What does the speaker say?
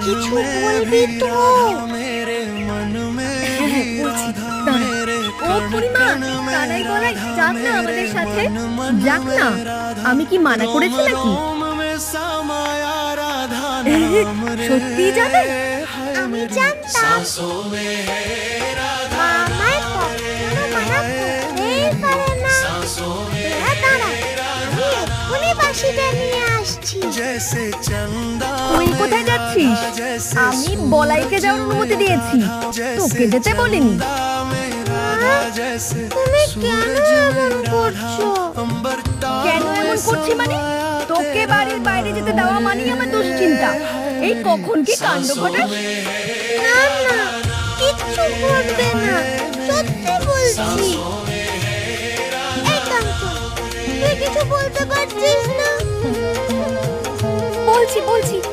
কিছু বলবি তো? বলছি, দাঁড়া। ও পূর্ণিমা, কানাই গলায় যাক না আমাদের সাথে। যাক না, আমি কি মানা করেছি নাকি? সত্যি যাবে? আমি জানতাম মা আমায় কখনো মানা করতেই পারে না। তোরা দাঁড়া, আমি এক্ষুনি বাঁশিটা নিয়ে আসছি। তুই কোথায় যাচ্ছিস? আমি বলাইকে যাওয়ার অনুমতি দিয়েছি, তোকে যেতে বলিনি। তুমি কেন এমন করছো? কেন এমন করছি মানে? তোকে বাড়ির বাইরে যেতে দেওয়া মানেই আমার দুশ্চিন্তা। এই কখন কি কাণ্ড ঘটাস? না না, কিচ্ছু ঘটবে না, সত্যি বলছি। এই কাঞ্চন, তুই কিছু বলতে পারছিস না? বলছি